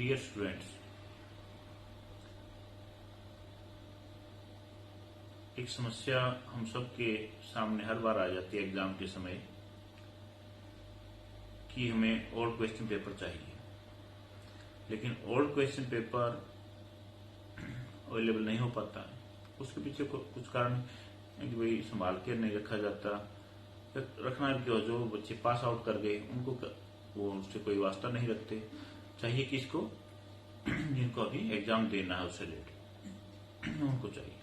Dear students, एक समस्या हम सब के सामने हर बार आ जाती है एग्जाम के समय कि हमें ओल्ड क्वेश्चन पेपर चाहिए, लेकिन ओल्ड क्वेश्चन पेपर अवेलेबल नहीं हो पाता है। उसके पीछे कुछ कारण है कि भाई संभाल के नहीं रखा जाता। रखना क्यों, जो बच्चे पास आउट कर गए उनको वो उससे कोई वास्ता नहीं रखते। चाहिए किसको? जिनको अभी एग्जाम देना है उससे रिलेटेड उनको चाहिए।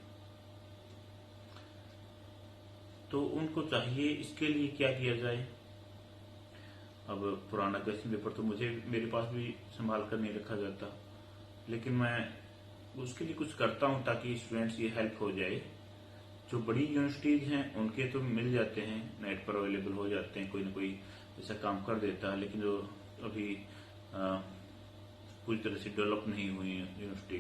तो उनको चाहिए, इसके लिए क्या किया जाए? अब पुराना क्वेश्चन पेपर तो मेरे पास भी संभाल कर नहीं रखा जाता, लेकिन मैं उसके लिए कुछ करता हूं ताकि स्टूडेंट्स ये हेल्प हो जाए। जो बड़ी यूनिवर्सिटीज हैं उनके तो मिल जाते हैं, नेट पर अवेलेबल हो जाते हैं, कोई ना कोई ऐसा काम कर देता है। लेकिन जो अभी पूरी तरह से डेवलप नहीं हुई यूनिवर्सिटी,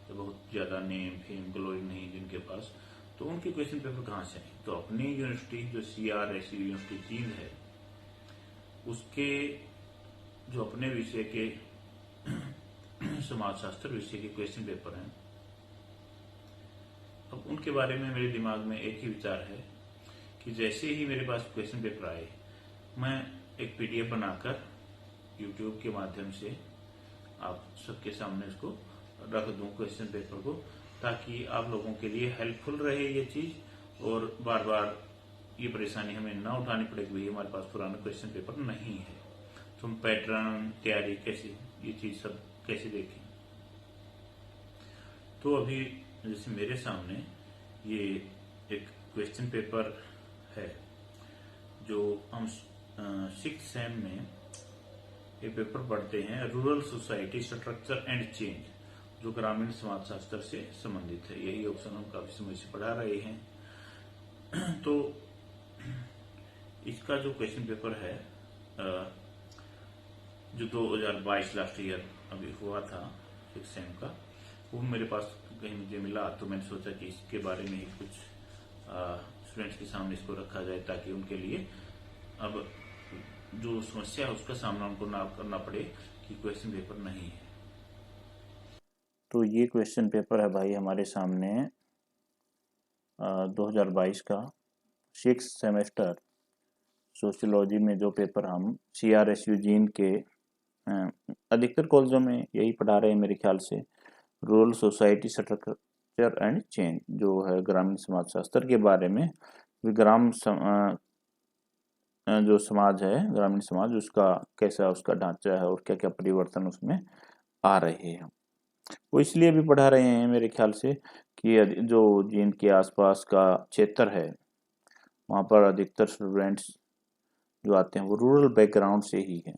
तो बहुत ज्यादा नेम फेम ग्लोइंग नहीं जिनके पास, तो उनके क्वेश्चन पेपर कहाँ से आए? तो अपनी यूनिवर्सिटी जो CRSU यूनिवर्सिटी चीन है, उसके जो अपने विषय के समाजशास्त्र विषय के क्वेश्चन पेपर हैं, अब उनके बारे में मेरे दिमाग में एक ही विचार है कि जैसे ही मेरे पास क्वेश्चन पेपर आए, मैं एक PDF बनाकर YouTube के माध्यम से आप सबके सामने इसको रख दूं क्वेश्चन पेपर को, ताकि आप लोगों के लिए हेल्पफुल रहे ये चीज, और बार बार ये परेशानी हमें ना उठानी पड़े कि भाई हमारे पास पुराना क्वेश्चन पेपर नहीं है। तो हम पैटर्न तैयारी कैसे, ये चीज सब कैसे देखें? तो अभी जैसे मेरे सामने ये एक क्वेश्चन पेपर है जो हम 6th सेम में ये पेपर पढ़ते हैं, rural society structure and change, जो ग्रामीण समाजशास्त्र से संबंधित है। यही ऑप्शन हम काफी समय से पढ़ा रहे हैं। तो इसका जो क्वेश्चन पेपर है जो 2022 लास्ट ईयर अभी हुआ था 6th सेम का, वो मेरे पास कहीं मुझे मिला, तो मैंने सोचा कि इसके बारे में ही कुछ स्टूडेंट्स के सामने इसको रखा जाए, ताकि उनके लिए अब जो समस्या है उसका सामना उनको ना करना पड़े कि क्वेश्चन पेपर नहीं है। तो ये क्वेश्चन पेपर है भाई हमारे सामने 2022 का 6th सेमेस्टर सोशियोलॉजी में जो पेपर हम CRSU जीन के अधिकतर कॉलेजों में यही पढ़ा रहे हैं मेरे ख्याल से, rural society structure and change, जो है ग्रामीण समाजशास्त्र के बारे में। जो समाज है, ग्रामीण समाज, उसका कैसा उसका ढांचा है और क्या क्या परिवर्तन उसमें आ रहे हैं, वो इसलिए भी पढ़ा रहे हैं मेरे ख्याल से कि जो जींद के आसपास का क्षेत्र है वहाँ पर अधिकतर स्टूडेंट्स जो आते हैं वो रूरल बैकग्राउंड से ही हैं,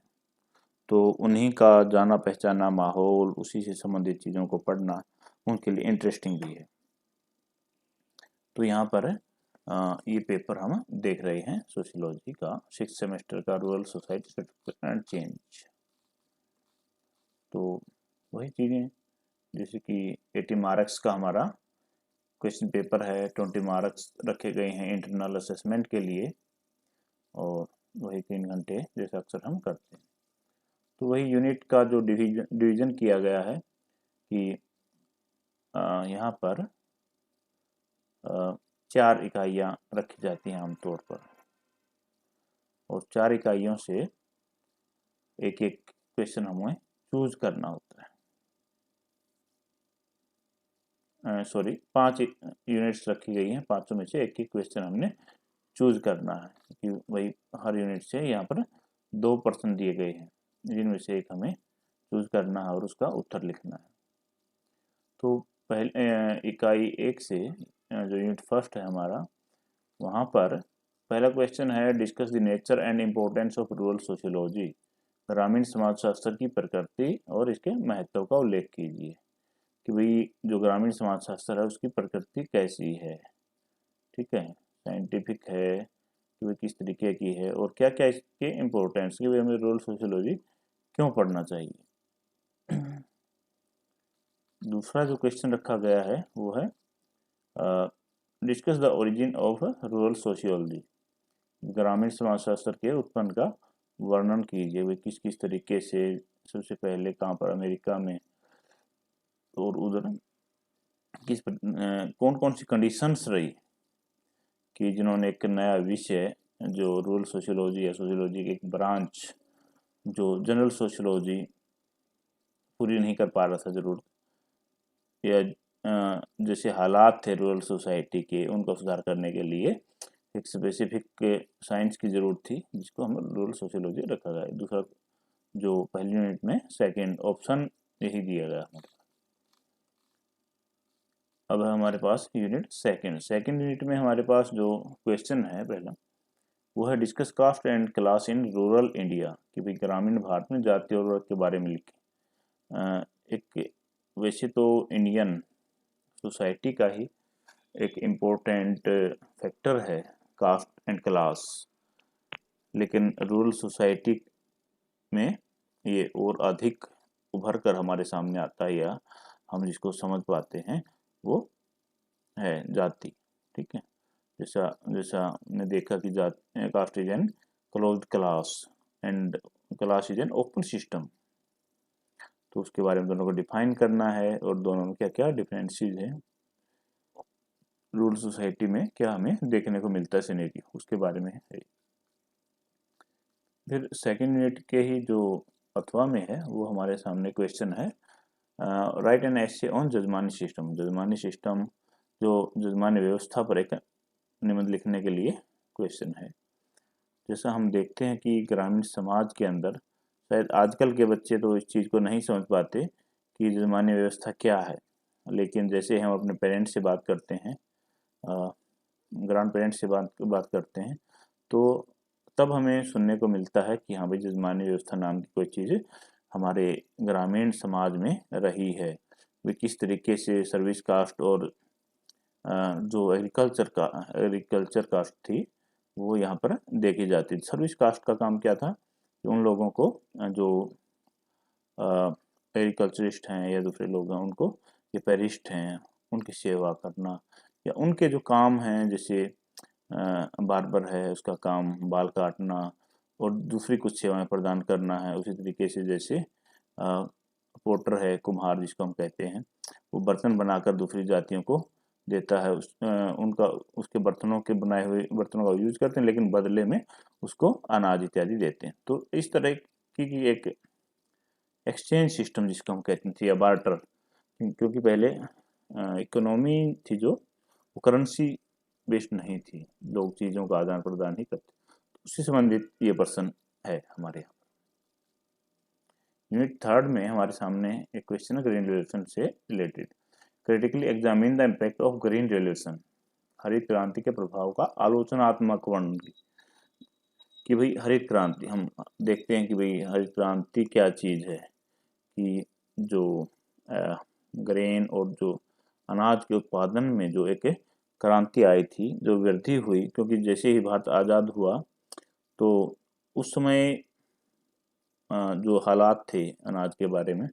तो उन्हीं का जाना पहचाना माहौल, उसी से संबंधित चीज़ों को पढ़ना उनके लिए इंटरेस्टिंग भी है। तो यहाँ पर ये पेपर हम देख रहे हैं सोशियोलॉजी का 6th सेमेस्टर का, rural society structure and change. तो वही चीज़ें जैसे कि 80 मार्क्स का हमारा क्वेश्चन पेपर है, 20 मार्क्स रखे गए हैं इंटरनल असेसमेंट के लिए, और वही 3 घंटे जैसा अक्सर हम करते हैं। तो वही यूनिट का जो डिवीजन किया गया है कि यहाँ पर 4 इकाइयाँ रखी जाती हैं आमतौर पर, और 4 इकाइयों से एक एक क्वेश्चन हमें चूज करना होता है। सॉरी, 5 यूनिट्स रखी गई हैं, 5 में से एक एक क्वेश्चन हमने चूज करना है कि वही हर यूनिट से यहाँ पर 2 प्रश्न दिए गए हैं, जिनमें से एक हमें चूज करना है और उसका उत्तर लिखना है। तो पहले इकाई 1 से जो यूनिट फर्स्ट है हमारा, वहाँ पर पहला क्वेश्चन है, discuss the nature and importance of rural sociology, ग्रामीण समाजशास्त्र की प्रकृति और इसके महत्व का उल्लेख कीजिए। कि भाई जो ग्रामीण समाजशास्त्र है उसकी प्रकृति कैसी है, ठीक है, साइंटिफिक है कि भाई किस तरीके की है, और क्या क्या इसके इम्पोर्टेंस, कि भाई हमें रूरल सोशियोलॉजी क्यों पढ़ना चाहिए। दूसरा जो क्वेश्चन रखा गया है वो है, discuss the origin of rural sociology, ग्रामीण समाजशास्त्र के उत्पन्न का वर्णन कीजिए, वे किस किस तरीके से सबसे पहले कहाँ पर, अमेरिका में, और उधर किस कौन कौन सी कंडीशंस रही कि जिन्होंने एक नया विषय जो रूरल सोशियोलॉजी या सोशियोलॉजी की एक ब्रांच जो जनरल सोशियोलॉजी पूरी नहीं कर पा रहा था जरूर, या जैसे हालात थे रूरल सोसाइटी के, उनका सुधार करने के लिए एक स्पेसिफिक साइंस की जरूरत थी, जिसको हम रूरल सोशियोलॉजी रखा गया। दूसरा जो पहली यूनिट में सेकंड ऑप्शन यही दिया गया हमारे। अब है हमारे पास यूनिट सेकंड यूनिट में हमारे पास जो क्वेश्चन है पहला, वो है discuss caste and class in rural India, कि भाई ग्रामीण भारत में जाति और वर्ग के बारे में लिखे। एक वैसे तो इंडियन सोसाइटी का ही एक इम्पोर्टेंट फैक्टर है कास्ट एंड क्लास, लेकिन रूरल सोसाइटी में ये और अधिक उभर कर हमारे सामने आता है, या हम जिसको समझ पाते हैं वो है जाति। ठीक है, जैसा जैसा हमने देखा कि जाति, caste is an closed class and class is an open system, तो उसके बारे में दोनों को डिफाइन करना है, और दोनों में क्या क्या डिफरेंसेस हैं, रूरल सोसाइटी में क्या हमें देखने को मिलता है सिनेरियो, उसके बारे में है। फिर सेकंड यूनिट के ही जो अथवा में है वो हमारे सामने क्वेश्चन है, write an essay on jajmani system. Jajmani system जो जजमानी व्यवस्था पर एक निबंध लिखने के लिए क्वेश्चन है। जैसा हम देखते हैं कि ग्रामीण समाज के अंदर शायद आजकल के बच्चे तो इस चीज़ को नहीं समझ पाते कि जजमानी व्यवस्था क्या है, लेकिन जैसे हम अपने पेरेंट्स से बात करते हैं, ग्रैंड पेरेंट्स से बात करते हैं, तो तब हमें सुनने को मिलता है कि हाँ भाई जजमानी व्यवस्था नाम की कोई चीज़ हमारे ग्रामीण समाज में रही है। वे किस तरीके से सर्विस कास्ट और जो एग्रीकल्चर कास्ट थी वो यहाँ पर देखी जाती थी। सर्विस कास्ट का काम क्या था कि उन लोगों को जो एग्रीकल्चरिस्ट हैं या दूसरे लोग हैं उनको, ये पेरिस्ट हैं, उनकी सेवा करना, या उनके जो काम हैं जैसे बार्बर है उसका काम बाल काटना और दूसरी कुछ सेवाएं प्रदान करना है। उसी तरीके से जैसे पोटर है, कुम्हार जिसको हम कहते हैं, वो बर्तन बनाकर दूसरी जातियों को देता है, उनका उसके बर्तनों के बनाए हुए बर्तनों का यूज करते हैं, लेकिन बदले में उसको अनाज इत्यादि देते हैं। तो इस तरह की एक एक्सचेंज सिस्टम जिसको हम कहते थे, या बार्टर, क्योंकि पहले इकोनॉमी थी जो वो करेंसी बेस्ड नहीं थी, लोग चीज़ों का आदान प्रदान ही करते, तो उससे संबंधित ये पर्सन है हमारे यहाँ। यूनिट थर्ड में हमारे सामने एक क्वेश्चन है ग्रीन रेवोल्यूशन से related. Critically examine the impact of green revolution, हरित क्रांति के प्रभाव का आलोचनात्मक वर्णन, कि भाई हरित क्रांति, हम देखते हैं कि भाई हरित क्रांति क्या चीज़ है, कि जो ग्रेन और जो अनाज के उत्पादन में जो एक क्रांति आई थी, जो वृद्धि हुई, क्योंकि जैसे ही भारत आज़ाद हुआ तो उस समय जो हालात थे अनाज के बारे में,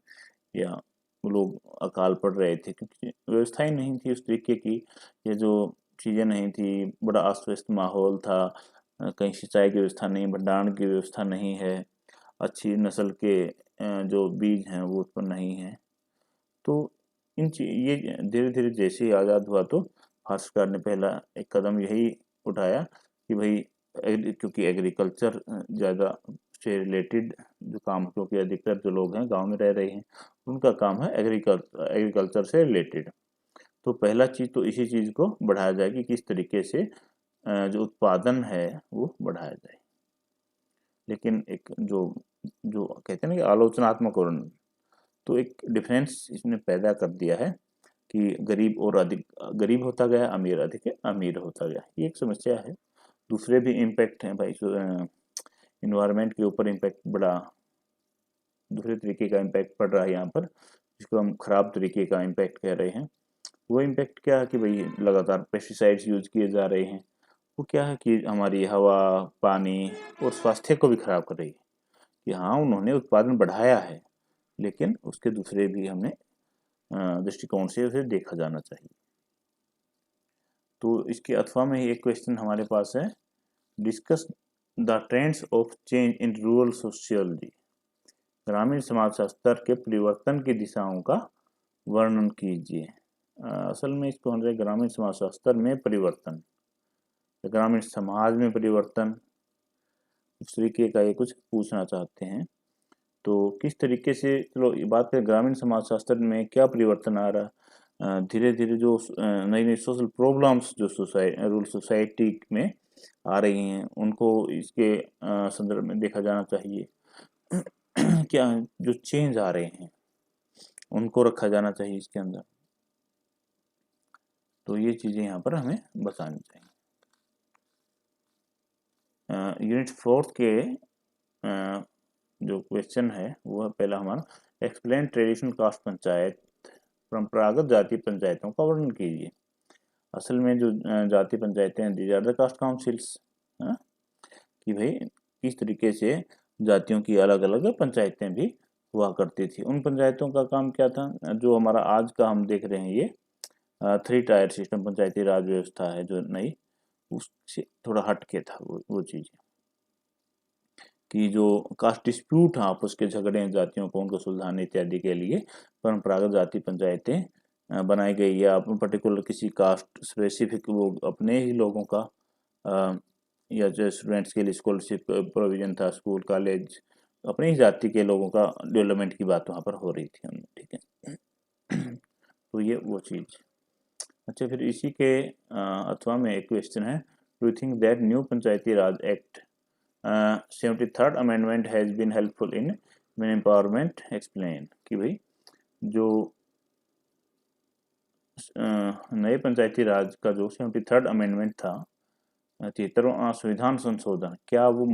या लोग अकाल पड़ रहे थे क्योंकि व्यवस्था ही नहीं थी उस तरीके की, ये जो चीज़ें नहीं थी, बड़ा अस्त व्यस्त माहौल था, कहीं सिंचाई की व्यवस्था नहीं, भंडारण की व्यवस्था नहीं है, अच्छी नस्ल के जो बीज हैं वो उत्पन्न नहीं है। तो ये धीरे धीरे जैसे ही आज़ाद हुआ तो भारत सरकार ने पहला एक कदम यही उठाया कि भाई क्योंकि एग्रीकल्चर ज़्यादा से रिलेटेड जो काम, क्योंकि अधिकतर जो लोग हैं गांव में रह रहे हैं, उनका काम है एग्रीकल्चर से रिलेटेड, तो पहला चीज़ तो इसी चीज़ को बढ़ाया जाए कि किस तरीके से जो उत्पादन है वो बढ़ाया जाए। लेकिन एक जो जो कहते हैं ना कि आलोचनात्मक वर्णन, तो एक डिफरेंस इसने पैदा कर दिया है कि गरीब और अधिक गरीब होता गया, अमीर अधिक अमीर होता गया, ये एक समस्या है। दूसरे भी इम्पैक्ट हैं भाई, इन्वायरमेंट के ऊपर इम्पैक्ट बड़ा दूसरे तरीके का इम्पैक्ट पड़ रहा है यहाँ पर, जिसको हम खराब तरीके का इम्पैक्ट कह रहे हैं। वो इम्पैक्ट क्या है कि भाई लगातार पेस्टिसाइड्स यूज किए जा रहे हैं, वो क्या है कि हमारी हवा, पानी और स्वास्थ्य को भी खराब कर रही है। कि हाँ उन्होंने उत्पादन बढ़ाया है, लेकिन उसके दूसरे भी हमें दृष्टिकोण से उसे देखा जाना चाहिए। तो इसके अथवा में ही एक क्वेश्चन हमारे पास है, discuss the trends of change in rural sociology, ग्रामीण समाजशास्त्र के परिवर्तन की दिशाओं का वर्णन कीजिए। असल में इसको होना चाहिए ग्रामीण समाजशास्त्र में परिवर्तन, ग्रामीण समाज में परिवर्तन, इस तरीके का ये कुछ पूछना चाहते हैं। तो किस तरीके से, चलो बात करें ग्रामीण समाजशास्त्र में क्या परिवर्तन आ रहा है। धीरे धीरे जो नई नई सोशल प्रॉब्लम्स जो रूरल सोसाइटी में आ रही हैं उनको इसके संदर्भ में देखा जाना चाहिए। क्या जो चेंज आ रहे हैं उनको रखा जाना चाहिए इसके अंदर। तो ये चीजें यहाँ पर हमें बतानी चाहिए। यूनिट 4 के जो क्वेश्चन है वो पहला हमारा, एक्सप्लेन ट्रेडिशनल कास्ट पंचायत, परंपरागत जाति पंचायतों का वर्णन कीजिए। असल में जो जाति पंचायतें हैं, these are the caste councils, कि भाई किस तरीके से जातियों की अलग अलग पंचायतें भी हुआ करती थी। उन पंचायतों का काम क्या था, जो हमारा आज का हम देख रहे हैं ये 3 टायर सिस्टम पंचायती राज व्यवस्था है जो नई, उससे थोड़ा हट के था वो चीज़ कि जो कास्ट डिस्प्यूट हैं, आपस के झगड़े हैं जातियों को उनको सुलझाने इत्यादि के लिए परंपरागत जाति पंचायतें बनाई गई है। आप पर्टिकुलर किसी कास्ट स्पेसिफिक वो अपने ही लोगों का या जो स्टूडेंट्स के लिए स्कॉलरशिप प्रोविजन था, स्कूल कॉलेज, अपनी ही जाति के लोगों का डेवलपमेंट की बात वहाँ पर हो रही थी। ठीक है, तो ये वो चीज़। अच्छा, फिर इसी के अथवा में एक क्वेश्चन है, do you think that new Panchayati Raj act 73rd amendment has been helpful in women empowerment, explain. कि भाई जो नए पंचायती राज का जो 73rd अमेंडमेंट था, 73वां संविधान संशोधन, क्या वो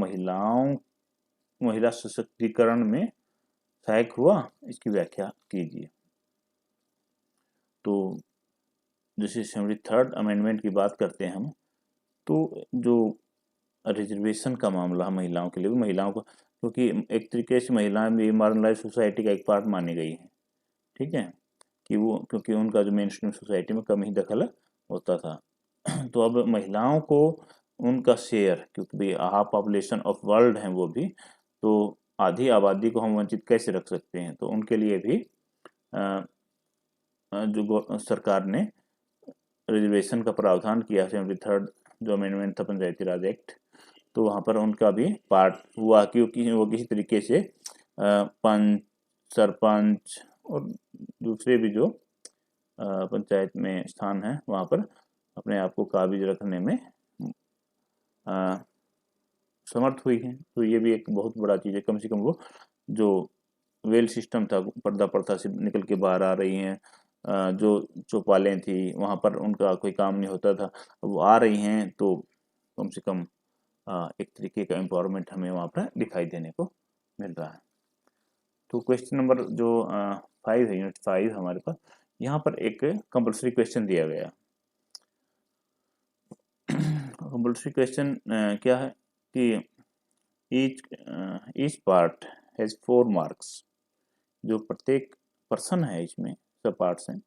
महिला सशक्तिकरण में सहायक हुआ, इसकी व्याख्या कीजिए। तो जैसे 73rd अमेंडमेंट की बात करते हैं हम, तो जो रिजर्वेशन का मामला महिलाओं के लिए, महिलाओं को, क्योंकि एक तरीके से महिलाएं भी मार्जिनलाइज सोसाइटी का एक पार्ट मानी गई है। ठीक है, कि वो क्योंकि उनका जो मेन स्ट्रीम सोसाइटी में कम ही दखल होता था। तो अब महिलाओं को उनका शेयर, क्योंकि भाई हाफ पॉपुलेशन ऑफ वर्ल्ड हैं वो भी, तो आधी आबादी को हम वंचित कैसे रख सकते हैं। तो उनके लिए भी जो सरकार ने रिजर्वेशन का प्रावधान किया, 73rd जो अमेंडमेंट था पंचायती राज एक्ट, तो वहाँ पर उनका भी पार्ट हुआ, क्योंकि वो किसी तरीके से पंच, सरपंच और दूसरे भी जो पंचायत में स्थान है वहाँ पर अपने आप को काबिज रखने में समर्थ हुई है। तो ये भी एक बहुत बड़ा चीज़ है। कम से कम वो जो वेल सिस्टम था, पर्दा प्रथा से निकल के बाहर आ रही हैं, जो चौपालें थी वहाँ पर उनका कोई काम नहीं होता था, वो आ रही हैं, तो कम से कम एक तरीके का एम्पावरमेंट हमें वहाँ पर दिखाई देने को मिल रहा है। तो क्वेश्चन नंबर जो 5 है, यूनिट 5 हमारे पास, यहाँ पर एक कंपल्सरी क्वेश्चन दिया गया। कंपल्सरी क्वेश्चन क्या है कि ईच पार्ट हैज 4 मार्क्स, जो प्रत्येक पर्सन है इसमें सब पार्ट्स हैं,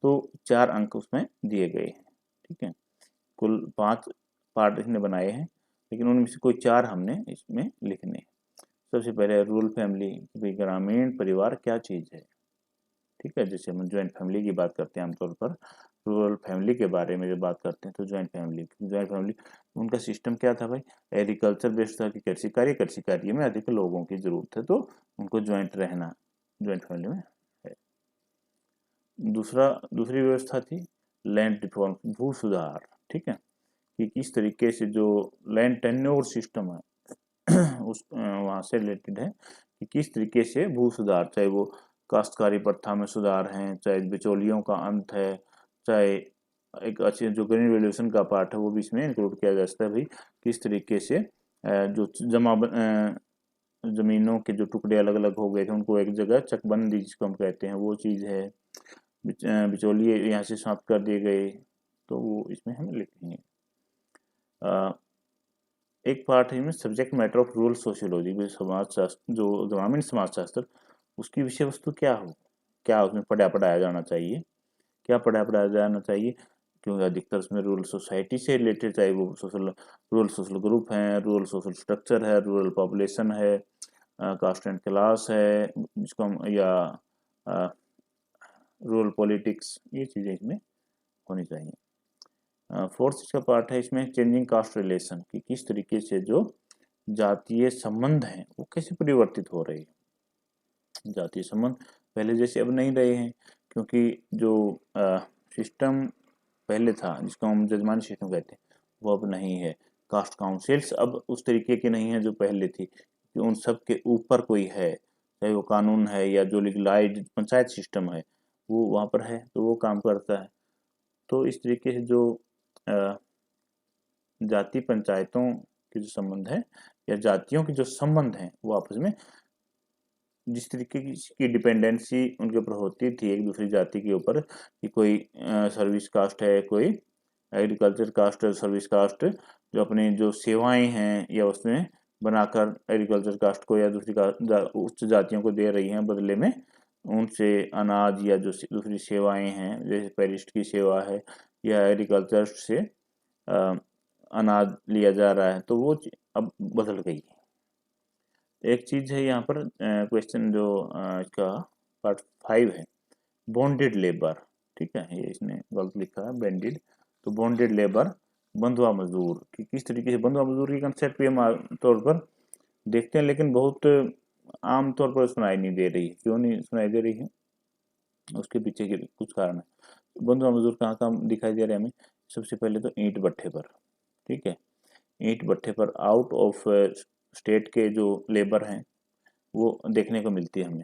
तो 4 अंक उसमें दिए गए हैं। ठीक है, कुल 5 पार्ट इसने बनाए हैं, लेकिन उनमें से कोई 4 हमने इसमें लिखने। सबसे पहले रूरल फैमिली, भाई ग्रामीण परिवार क्या चीज़ है। ठीक है, जैसे हम ज्वाइंट फैमिली की बात करते हैं आमतौर पर, रूरल फैमिली के बारे में जब बात करते हैं तो ज्वाइंट फैमिली उनका सिस्टम क्या था भाई, एग्रीकल्चर बेस्ड था कि कृषि कार्य में अधिक लोगों की जरूरत है, तो उनको ज्वाइंट रहना, ज्वाइंट फैमिली में है। दूसरी व्यवस्था थी लैंड रिफॉर्म, भू सुधार। ठीक है, कि किस तरीके से जो लैंड टेन्योर सिस्टम है उस वहाँ से रिलेटेड है कि किस तरीके से भू सुधार, चाहे वो काश्तकारी प्रथा में सुधार है, चाहे बिचौलियों का अंत है, चाहे एक अच्छी जो ग्रीन रेवोल्यूशन का पार्ट है वो भी इसमें इंक्लूड किया जा सकता है। भाई किस तरीके से जो जमीनों के जो टुकड़े अलग अलग हो गए थे उनको एक जगह चकबंदी जिसको हम कहते हैं वो चीज़ है, बिचौलिए यहाँ से समाप्त कर दिए गए, तो वो इसमें हम लिखेंगे। एक पार्ट है इसमें subject matter of rural sociology, समाजशास्त्र, जो ग्रामीण समाजशास्त्र, उसकी विषय वस्तु क्या हो, क्या उसमें पढ़ाया जाना चाहिए, क्या पढ़ाया जाना चाहिए, क्योंकि अधिकतर उसमें रूरल सोसाइटी से रिलेटेड, चाहे वो रूरल सोशल ग्रुप हैं, रूरल सोशल स्ट्रक्चर है, रूरल पॉपुलेशन है, कास्ट एंड क्लास है जिसको हम, या रूरल पॉलिटिक्स, ये चीज़ें इसमें होनी चाहिए। फोर्थ इसका पार्ट है इसमें चेंजिंग कास्ट रिलेशन, कि किस तरीके से जो जातीय संबंध हैं वो कैसे परिवर्तित हो रहे हैं। जातीय संबंध पहले जैसे अब नहीं रहे हैं, क्योंकि जो सिस्टम पहले था जिसको हम जजमानी सिस्टम कहते हैं वो अब नहीं है। कास्ट काउंसिल्स अब उस तरीके की नहीं है जो पहले थी, कि उन सब के ऊपर कोई है, चाहे वो कानून है या जो लीगलाइज्ड पंचायत सिस्टम है वो वहाँ पर है, तो वो काम करता है। तो इस तरीके से जो जाति पंचायतों के जो संबंध है या जातियों के जो संबंध हैं वो आपस में जिस तरीके की डिपेंडेंसी उनके ऊपर होती थी एक दूसरी जाति के ऊपर, कि कोई सर्विस कास्ट है, कोई एग्रीकल्चर कास्ट है, सर्विस कास्ट, जो अपनी जो सेवाएं हैं या उसमें बनाकर एग्रीकल्चर कास्ट को या दूसरी उच्च जातियों को दे रही हैं, बदले में उनसे अनाज या जो दूसरी सेवाएं हैं जैसे पेरिस्ट की सेवा है या एग्रीकल्चर से अनाज लिया जा रहा है, तो वो अब बदल गई है। एक चीज है यहाँ पर क्वेश्चन जो इसका पार्ट 5 है, बॉन्डेड लेबर, ठीक है, ये इसने गलत लिखा है बॉन्डेड, तो बॉन्डेड लेबर बंधुआ मजदूर, कि किस तरीके से बंधुआ मजदूर की कंसेप्ट भी हम तौर पर देखते हैं, लेकिन बहुत आम तौर पर सुनाई नहीं दे रही है। क्यों नहीं सुनाई दे रही है, उसके पीछे के कुछ कारण है। बंधुआ मजदूर कहाँ कहाँ दिखाई दे रहे हैं हमें, सबसे पहले तो ईंट भट्ठे पर, ठीक है, ईंट भट्ठे पर आउट ऑफ स्टेट के जो लेबर हैं वो देखने को मिलती है हमें।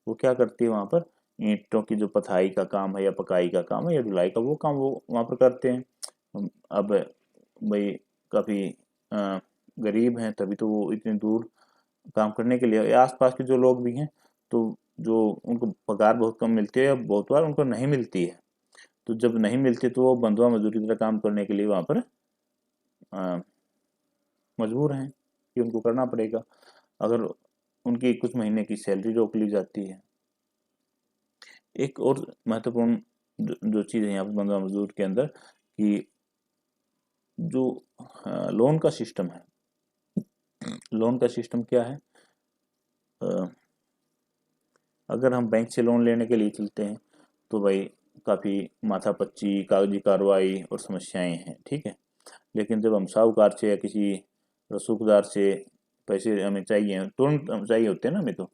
वो क्या करती है वहाँ पर, ईंटों की जो पथाई का काम है या पकाई का काम है या धुलाई का वो काम वो वहाँ पर करते हैं। अब भाई काफ़ी गरीब हैं, तभी तो वो इतनी दूर काम करने के लिए, आसपास के जो लोग भी हैं तो जो उनको पगार बहुत कम मिलती है, बहुत बार उनको नहीं मिलती है, तो जब नहीं मिलती तो वो बंधुआ मजदूरी की तरह काम करने के लिए वहाँ पर मजबूर हैं कि उनको करना पड़ेगा। अगर उनकी कुछ महीने की सैलरी रोक ली जाती है। एक और महत्वपूर्ण जो चीज़ है यहाँ पर बंधुआ मजदूर के अंदर, कि जो लोन का सिस्टम है, लोन का सिस्टम क्या है, अगर हम बैंक से लोन लेने के लिए चलते हैं तो भाई काफ़ी माथापच्ची कागजी कार्रवाई और समस्याएं हैं, ठीक है, लेकिन जब हम साहूकार से या किसी रसूखदार से पैसे हमें चाहिए, तुरंत चाहिए होते हैं ना हमें, तो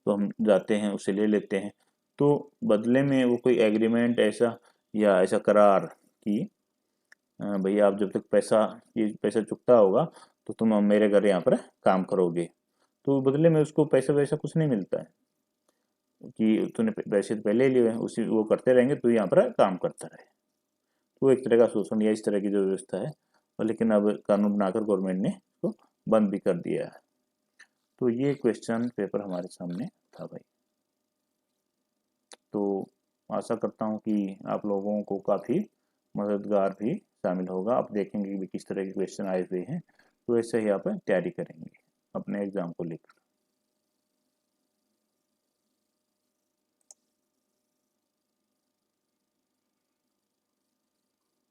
हम जाते हैं उससे ले लेते हैं, तो बदले में वो कोई एग्रीमेंट ऐसा या ऐसा करार कि भैया आप जब तक ये पैसा चुकता होगा तो तुम मेरे घर यहाँ पर काम करोगे, तो बदले में उसको पैसा वैसा कुछ नहीं मिलता है, कि तूने पैसे तो पहले लिए हैं, उसी वो करते रहेंगे, तू यहाँ पर काम करता रहे। तो एक तरह का शोषण या इस तरह की जो व्यवस्था है, और लेकिन अब कानून बनाकर गवर्नमेंट ने इसको बंद भी कर दिया है। तो ये क्वेश्चन पेपर हमारे सामने था भाई। तो आशा करता हूँ कि आप लोगों को काफ़ी मददगार भी शामिल होगा। आप देखेंगे कि किस तरह के क्वेश्चन आए हुए हैं, तो ऐसे ही आप तैयारी करेंगे अपने एग्ज़ाम को लेकर।